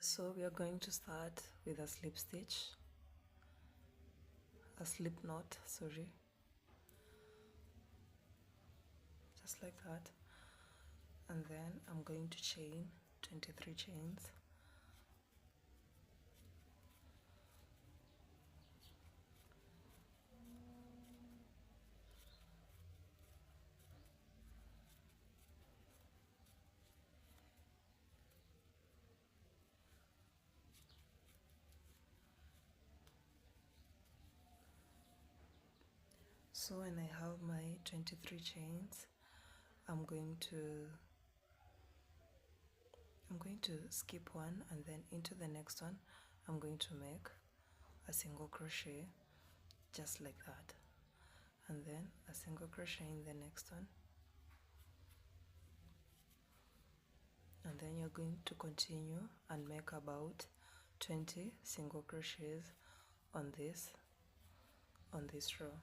So we are going to start with a slip knot, sorry, just like that, and then I'm going to chain 23 chains. So when I have my 23 chains, I'm going to skip one, and then into the next one I'm going to make a single crochet just like that, and then a single crochet in the next one, and then you're going to continue and make about 20 single crochets on this row.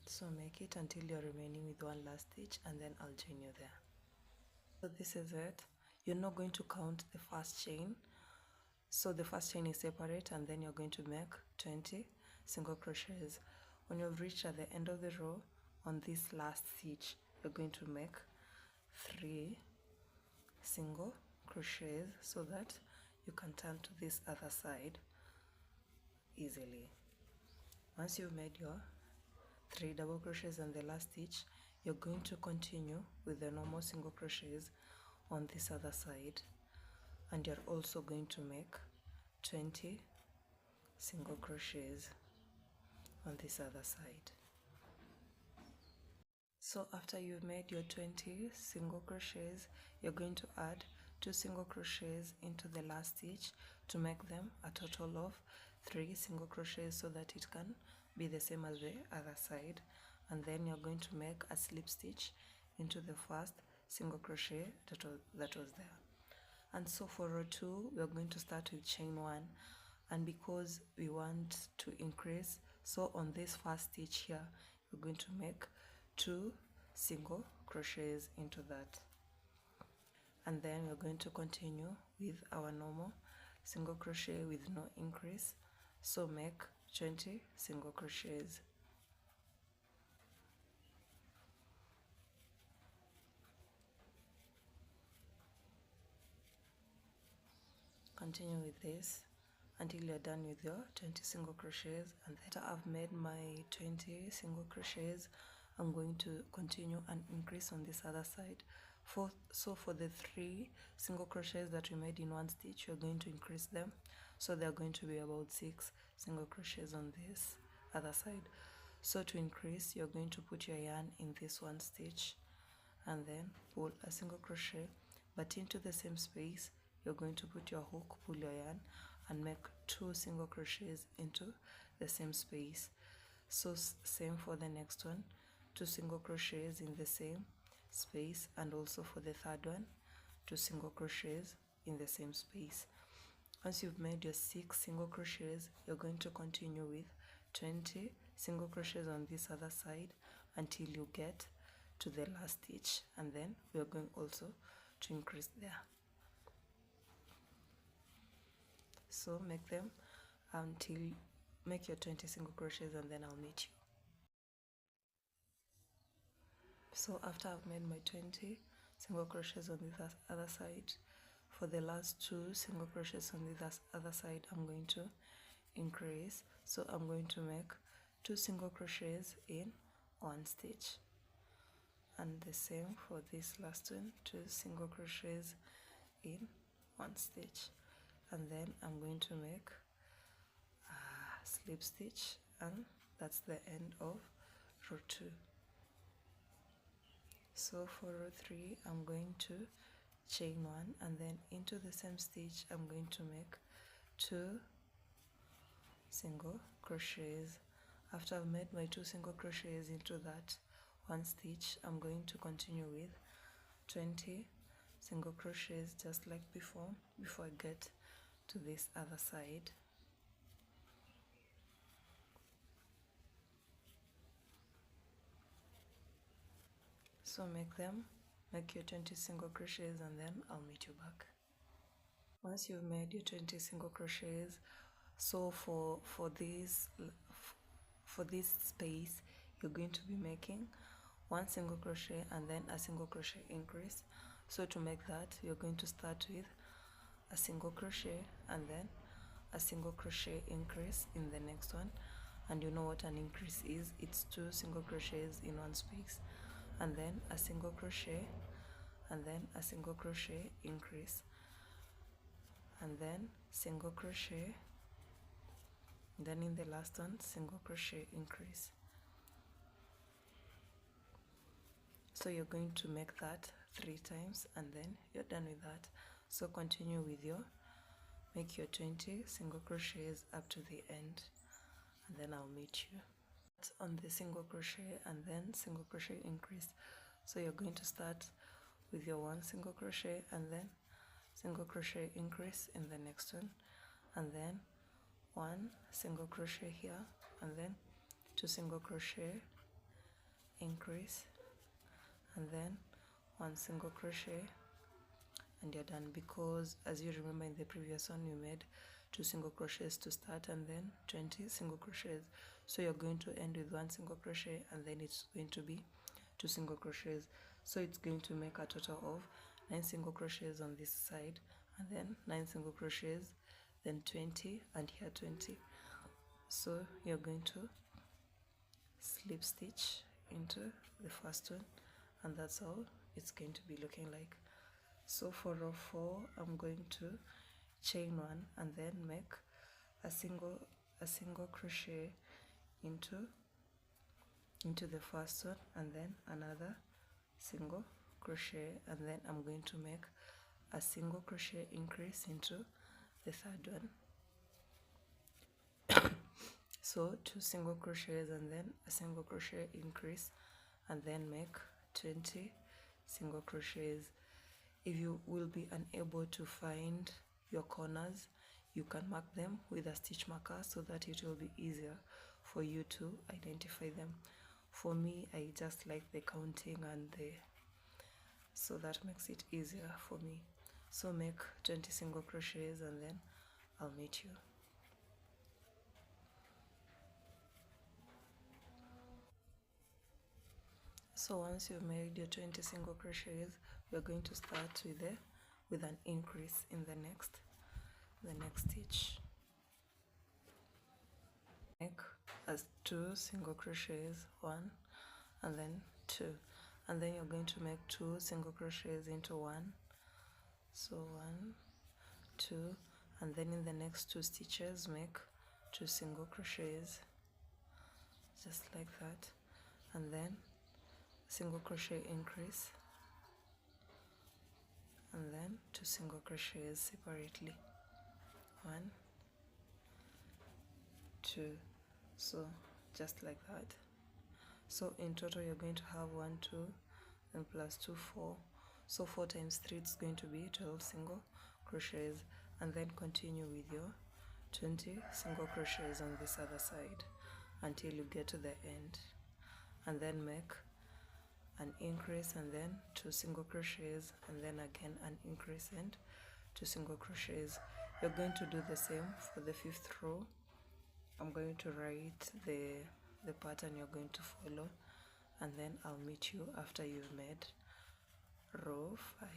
So make it until you're remaining with one last stitch, and then I'll join you there. So this is it. You're not going to count the first chain, so the first chain is separate, and then you're going to make 20 single crochets. When you've reached at the end of the row, on this last stitch you're going to make 3 single crochets so that you can turn to this other side easily. Once you've made your 3 double crochets on the last stitch, you're going to continue with the normal single crochets on this other side, and you're also going to make 20 single crochets on this other side. So after you've made your 20 single crochets, you're going to add 2 single crochets into the last stitch to make them a total of 3 single crochets so that it can be the same as the other side, and then you're going to make a slip stitch into the first single crochet that was there. And so for row 2 we're going to start with chain 1, and because we want to increase, so on this first stitch here we're going to make 2 single crochets into that, and then we're going to continue with our normal single crochet with no increase, so make 20 single crochets. Continue with this until you're done with your 20 single crochets, and after I've made my 20 single crochets, I'm going to continue and increase on this other side. So for the 3 single crochets that we made in one stitch, you're going to increase them, so they're going to be about 6 single crochets on this other side. So to increase, you're going to put your yarn in this one stitch and then pull a single crochet, but into the same space you're going to put your hook, pull your yarn, and make 2 single crochets into the same space. So same for the next one, 2 single crochets in the same space, and also for the third one, 2 single crochets in the same space. Once you've made your 6 single crochets, you're going to continue with 20 single crochets on this other side until you get to the last stitch, and then we're going also to increase there. So make them until make your 20 single crochets, and then I'll meet you. So after I've made my 20 single crochets on this other side, for the last 2 single crochets on this other side I'm going to increase, so I'm going to make 2 single crochets in one stitch, and the same for this last one, 2 single crochets in one stitch, and then I'm going to make a slip stitch, and that's the end of row 2. So for row 3 I'm going to chain 1, and then into the same stitch I'm going to make 2 single crochets. After I've made my 2 single crochets into that one stitch, I'm going to continue with 20 single crochets just like before I get to this other side. So make them make your 20 single crochets, and then I'll meet you back. Once you've made your 20 single crochets, so for this space, you're going to be making one single crochet and then a single crochet increase. So to make that, you're going to start with a single crochet and then a single crochet increase in the next one. And you know what an increase is? It's 2 single crochets in one space, and then a single crochet and then a single crochet increase, and then single crochet, then in the last one single crochet increase. So you're going to make that 3 times and then you're done with that. So continue with your make your 20 single crochets up to the end, and then I'll meet you on the single crochet and then single crochet increase. So you're going to start with your 1 single crochet and then single crochet increase in the next one, and then 1 single crochet here and then 2 single crochet increase, and then 1 single crochet, and you're done. Because as you remember in the previous one, you made 2 single crochets to start and then 20 single crochets. So you're going to end with 1 single crochet and then it's going to be 2 single crochets. So it's going to make a total of 9 single crochets on this side, and then 9 single crochets, then 20, and here 20. So you're going to slip stitch into the first one, and that's how it's going to be looking like. So for row 4, I'm going to chain 1 and then make a single crochet into the first one, and then another single crochet, and then I'm going to make a single crochet increase into the third one. So 2 single crochets and then a single crochet increase, and then make 20 single crochets. If you will be unable to find your corners, you can mark them with a stitch marker so that it will be easier for you to identify them. For me, I just like the counting and so that makes it easier for me. So make 20 single crochets and then I'll meet you. So once you've made your 20 single crochets, we're going to start with an increase in the next stitch. Make as 2 single crochets, 1 and then 2, and then you're going to make 2 single crochets into 1. So 1, 2, and then in the next 2 stitches make 2 single crochets, just like that, and then single crochet increase, and then 2 single crochets separately, 1, 2, so just like that. So in total you're going to have 1, 2, and plus 2, 4. So 4 times 3 it's going to be 12 single crochets, and then continue with your 20 single crochets on this other side until you get to the end, and then make an increase and then 2 single crochets, and then again an increase and 2 single crochets. You're going to do the same for the 5th row. I'm going to write the pattern you're going to follow, and then I'll meet you after you've made row 5.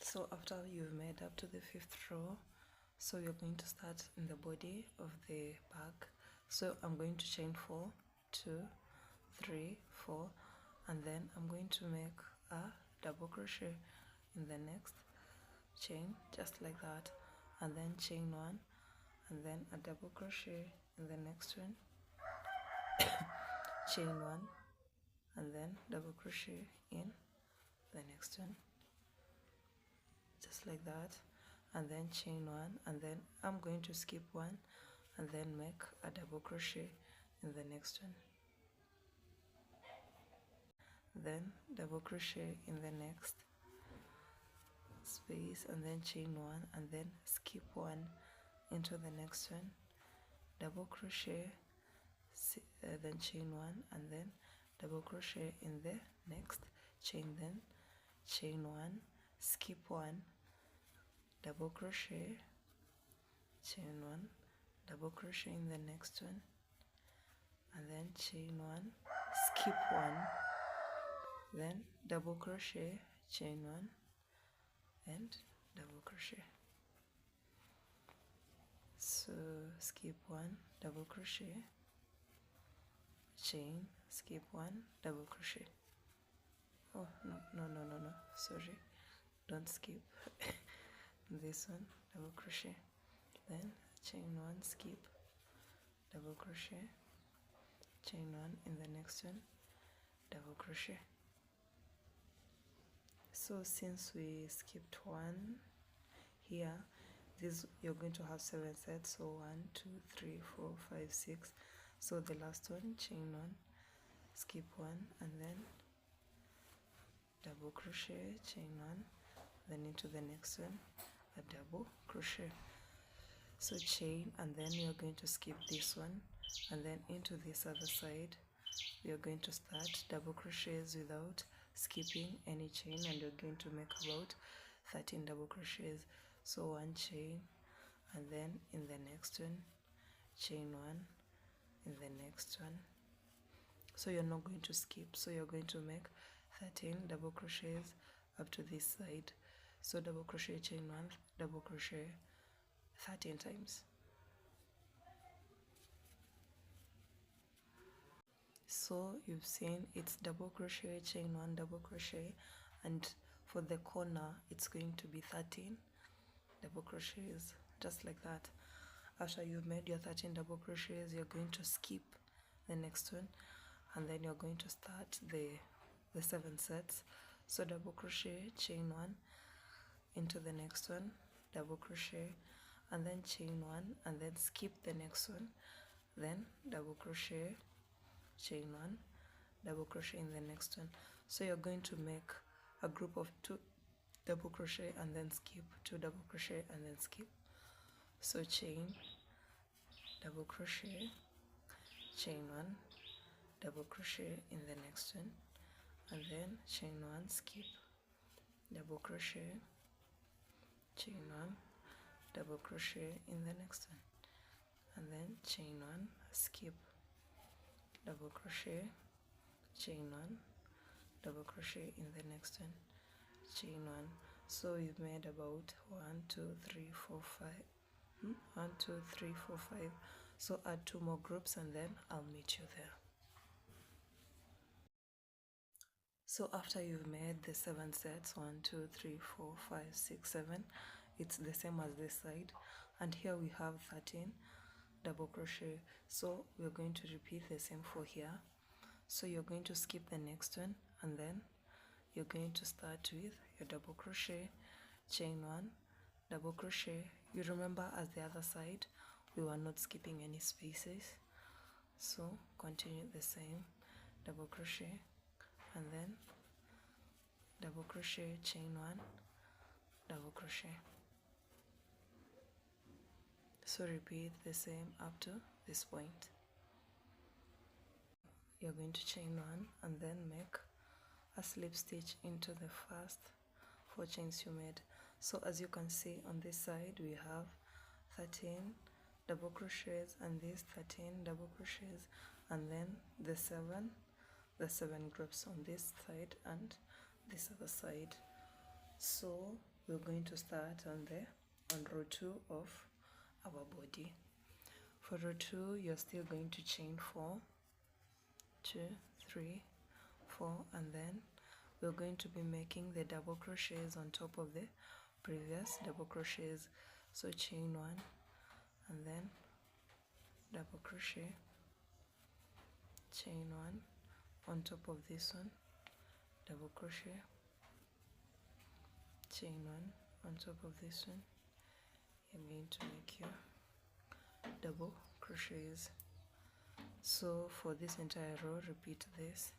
So after you've made up to the 5th row, so you're going to start in the body of the bag. So I'm going to chain 4, 2, 3, 4, and then I'm going to make a double crochet in the next chain, just like that, and then chain 1 and then a double crochet in the next one, chain 1 and then double crochet in the next one, just like that, and then chain 1, and then I'm going to skip 1 and then make a double crochet in the next one, then double crochet in the next space, and then chain 1 and then skip 1 into the next one, double crochet, then chain 1, and then double crochet in the next chain, then chain 1, skip 1, double crochet, chain 1, double crochet in the next one, and then chain 1, skip 1, then double crochet, chain 1, and double crochet. So skip 1, double crochet, chain, skip 1, double crochet. Oh, no, sorry, don't skip. This one, double crochet, then chain 1, skip, double crochet, chain 1 in the next one, double crochet. So since we skipped 1 here, this you're going to have 7 sets, so 1 2 3 4 5 6. So the last one, chain 1, skip 1, and then double crochet, chain 1, then into the next one, a double crochet. So chain, and then we are going to skip this one, and then into this other side we are going to start double crochets without skipping any chain, and you're going to make about 13 double crochets. So 1 chain, and then in the next one, chain 1, in the next one. So you're not going to skip, so you're going to make 13 double crochets up to this side. So double crochet, chain 1, double crochet 13 times. So you've seen it's double crochet, chain 1, double crochet, and for the corner it's going to be 13 double crochets, just like that. After you've made your 13 double crochets, you're going to skip the next one, and then you're going to start the 7 sets. So double crochet, chain 1 into the next one, double crochet, and then chain 1, and then skip the next one, then double crochet, chain 1, double crochet in the next one. So you're going to make a group of 2 double crochet and then skip, 2 double crochet and then skip. So chain, double crochet, chain 1, double crochet in the next one, and then chain 1, skip, double crochet, chain 1, double crochet in the next one, and then chain 1, skip, double crochet, chain 1, double crochet in the next one, chain 1. So you've made about 1 2 3 4 5 1 2 3 4 5. So add 2 more groups and then I'll meet you there. So after you've made the 7 sets, 1 2 3 4 5 6 7, it's the same as this side, and here we have 13 double crochet. So we're going to repeat the same for here. So you're going to skip the next one, and then you're going to start with your double crochet, chain 1, double crochet. You remember, as the other side, we were not skipping any spaces, so continue the same, double crochet, and then double crochet, chain 1, double crochet. So repeat the same up to this point. You're going to chain 1 and then make a slip stitch into the first 4 chains you made. So as you can see, on this side we have 13 double crochets and these 13 double crochets, and then the 7 groups on this side and this other side. So we're going to start on row 2 of our body. For row 2, you're still going to chain 4, 2 3 4, and then we're going to be making the double crochets on top of the previous double crochets. So chain 1 and then double crochet, chain 1 on top of this one, double crochet, chain 1 on top of this one. You're going to make your double crochets. So for this entire row, repeat this.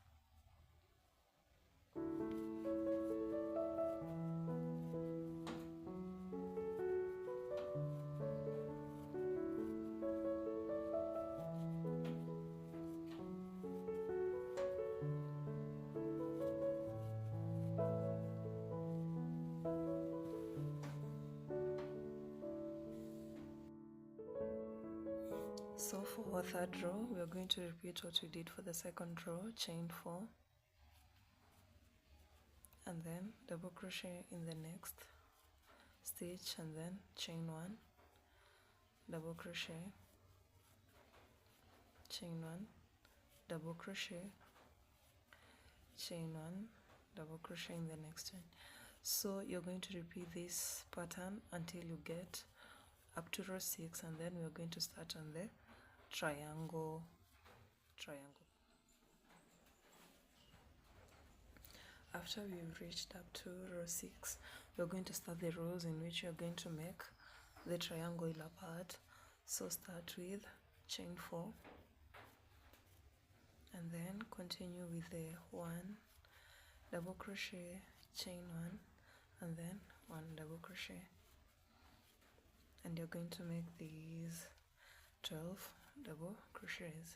So for our third row, we are going to repeat what we did for the second row, chain 4, and then double crochet in the next stitch, and then chain 1, double crochet, chain 1, double crochet, chain 1, double crochet in the next one. So you're going to repeat this pattern until you get up to row 6, and then we're going to start on the triangle. After we've reached up to row 6, we're going to start the rows in which you're going to make the triangular part. So start with chain 4, and then continue with the 1, double crochet, chain 1, and then 1 double crochet, and you're going to make these 12 double crochets.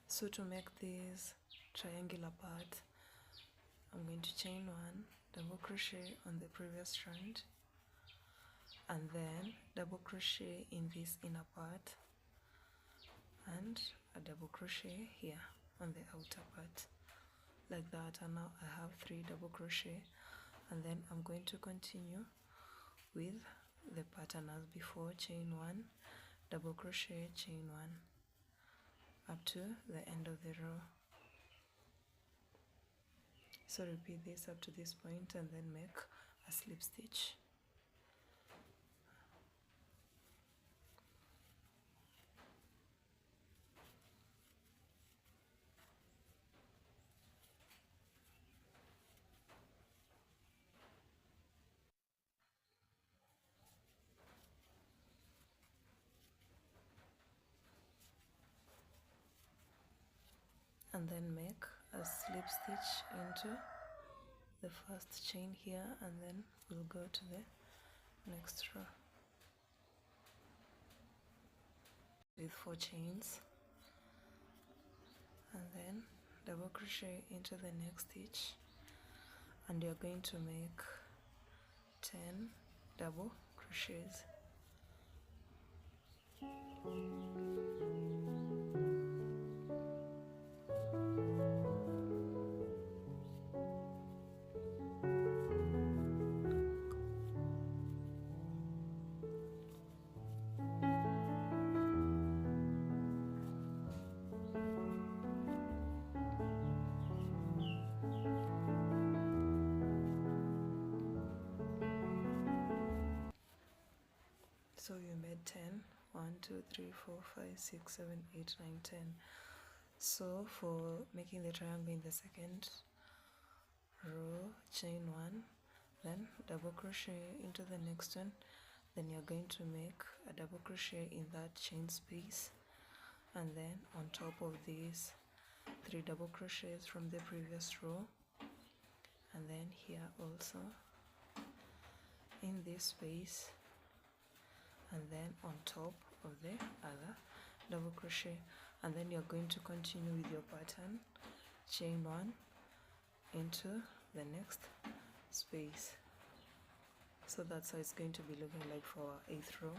So to make this triangular part, I'm going to chain 1, double crochet on the previous strand, and then double crochet in this inner part, and a double crochet here on the outer part, like that. And now I have 3 double crochet, and then I'm going to continue with the pattern as before, chain 1, double crochet, chain 1, up to the end of the row. So repeat this up to this point, and then make a slip stitch. And then make a slip stitch into the first chain here, and then we'll go to the next row with 4 chains, and then double crochet into the next stitch, and you're going to make 10 double crochets. So you made 10. 1, 2, 3, 4, 5, 6, 7, 8, 9, 10. So for making the triangle in the second row, chain 1, then double crochet into the next one, then you're going to make a double crochet in that chain space, and then on top of these 3 double crochets from the previous row, and then here also in this space, and then on top of the other double crochet, and then you're going to continue with your pattern, chain 1 into the next space. So that's how it's going to be looking like for our 8th row,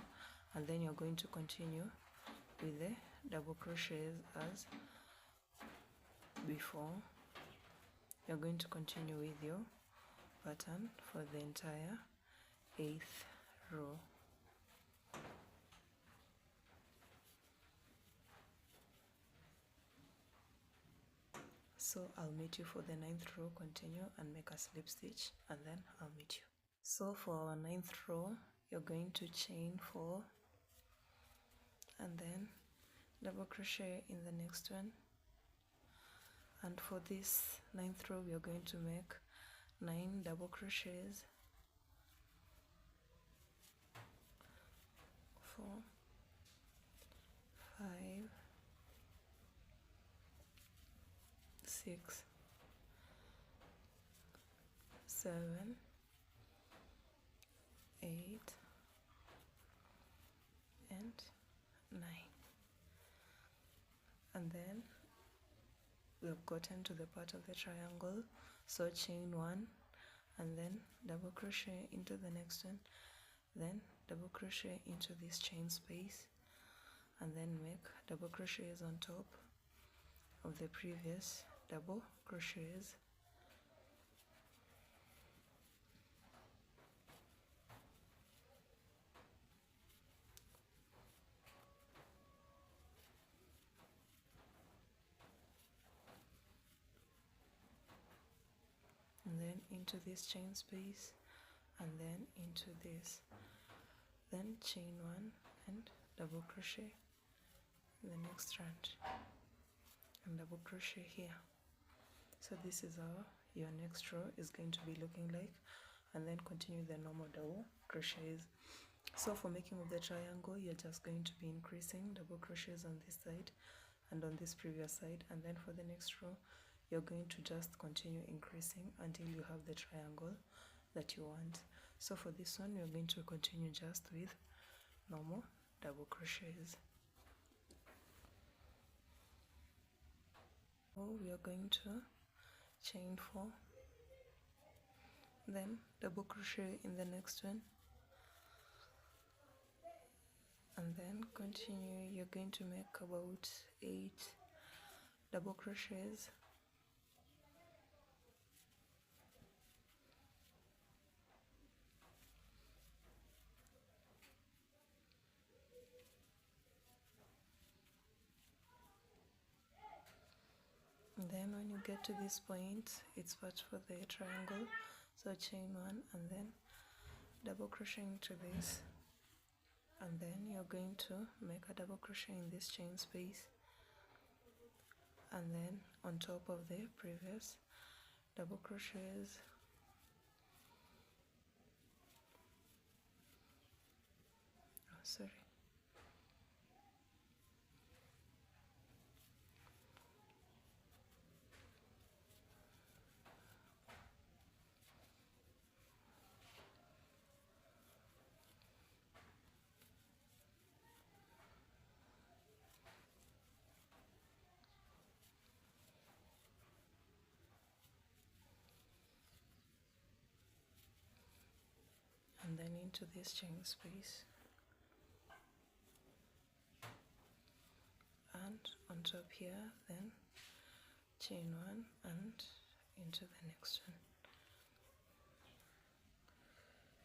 and then you're going to continue with the double crochets as before. You're going to continue with your pattern for the entire 8th row. So I'll meet you for the 9th row. Continue and make a slip stitch, and then I'll meet you. So for our 9th row, you're going to chain 4, and then double crochet in the next one, and for this 9th row we are going to make 9 double crochets, 4, 5, 6, 7, 8, and 9. and then we have gotten to the part of the triangle, so chain 1 and then double crochet into the next one, then double crochet into this chain space, and then make double crochets on top of the previous double crochets. And then into this chain space, and then into this, then chain 1 and double crochet in the next strand and double crochet here. So this is how your next row is going to be looking like, and then continue the normal double crochets. So for making of the triangle, you're just going to be increasing double crochets on this side and on this previous side, and then for the next row you're going to just continue increasing until you have the triangle that you want. So for this one, we're going to continue just with normal double crochets. So we are going to chain 4, then double crochet in the next one, and then continue. You're going to make about 8 double crochets, and then when you get to this point, it's part for the triangle, so chain 1 and then double crochet into this, and then you're going to make a double crochet in this chain space, and then on top of the previous double crochets, and then into this chain space, and on top here, then chain 1 and into the next one.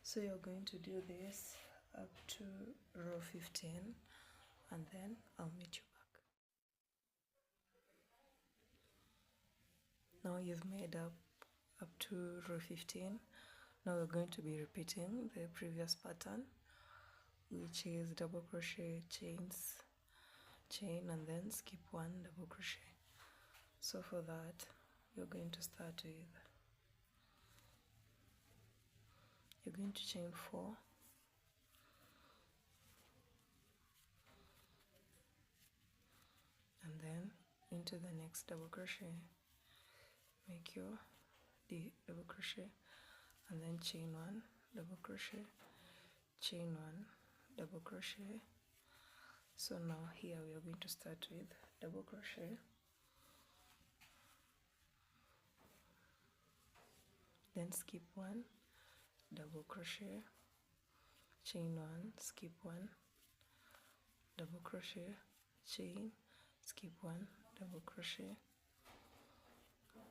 So you're going to do this up to row 15, and then I'll meet you back. Now you've made up to row 15. Now we're going to be repeating the previous pattern, which is double crochet, chain, and then skip 1 double crochet. So for that, you're going to start with, you're going to chain 4, and then into the next double crochet, make your double crochet, and then chain 1 double crochet, chain 1 double crochet. So now here we are going to start with double crochet, then skip 1 double crochet, chain 1, skip 1 double crochet, chain, skip 1 double crochet,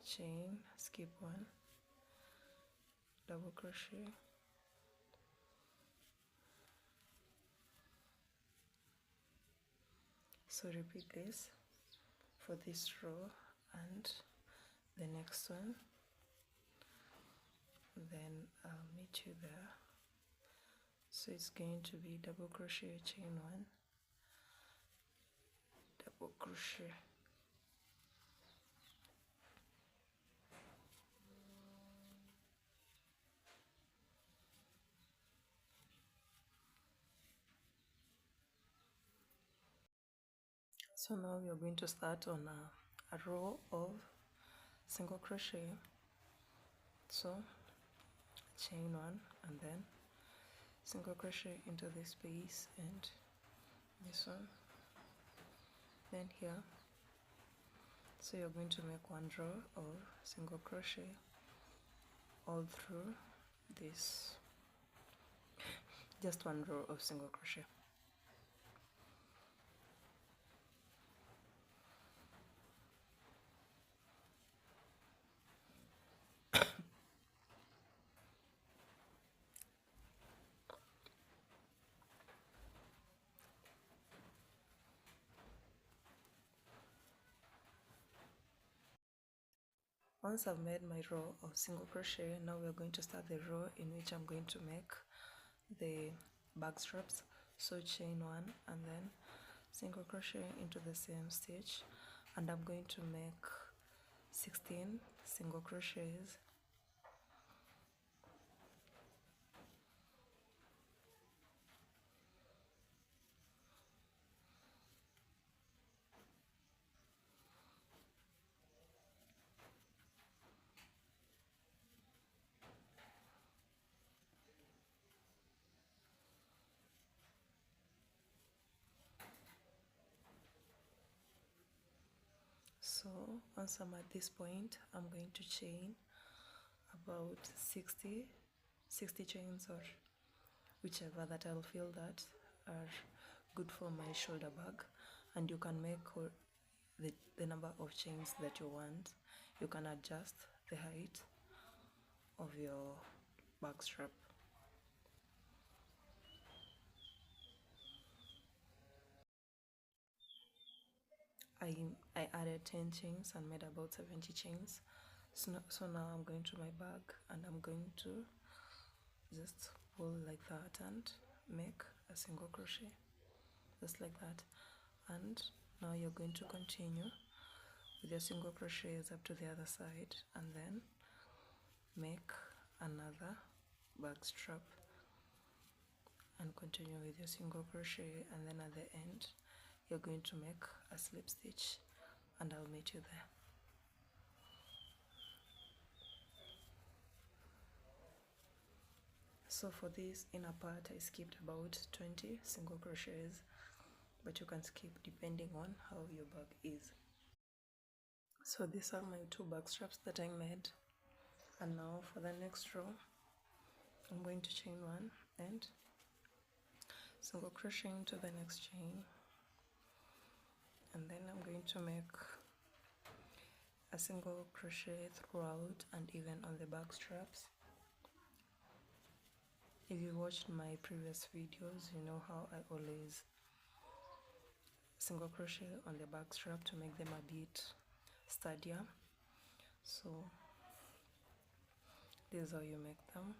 chain, skip 1 double crochet, so repeat this for this row and the next one, then I'll meet you there. So it's going to be double crochet, chain 1 double crochet, so now we are going to start on a row of single crochet. So chain 1 and then single crochet into this space and this one, then here So you're going to make one row of single crochet all through this, just one row of single crochet. Once I've made my row of single crochet, now we're going to start the row in which I'm going to make the bag straps. So chain one and then single crochet into the same stitch, and I'm going to make 16 single crochets. So once I'm at this point, I'm going to chain about 60 chains, or whichever that I'll feel that are good for my shoulder bag, and you can make the number of chains that you want. You can adjust the height of your bag strap. I added 10 chains and made about 70 chains. So now I'm going to my bag and I'm going to just pull like that and make a single crochet, just like that. And now you're going to continue with your single crochets up to the other side, and then make another bag strap and continue with your single crochet, and then at the end you're going to make a slip stitch, and I'll meet you there. So for this inner part I skipped about 20 single crochets, but you can skip depending on how your bag is. So these are my two bag straps that I made, and now for the next row I'm going to chain one and single crochet into the next chain, and then I'm going to make a single crochet throughout and even on the bag straps. If you watched my previous videos, you know how I always single crochet on the bag strap to make them a bit sturdier. So this is how you make them.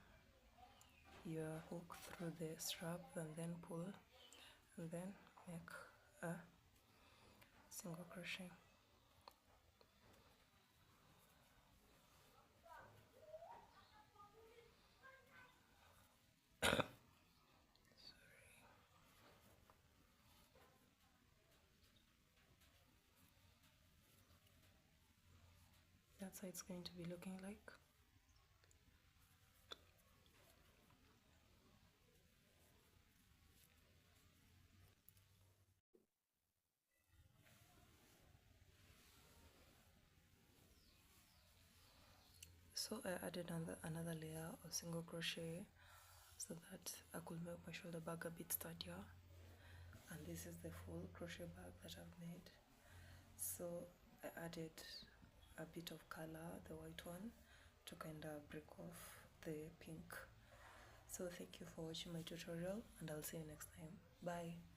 You hook through the strap and then pull, and then make a single crochet. That's how it's going to be looking like. So I added another layer of single crochet so that I could make my shoulder bag a bit sturdier, and this is the full crochet bag that I've made. So I added a bit of color, the white one, to kind of break off the pink. So thank you for watching my tutorial, and I'll see you next time. Bye.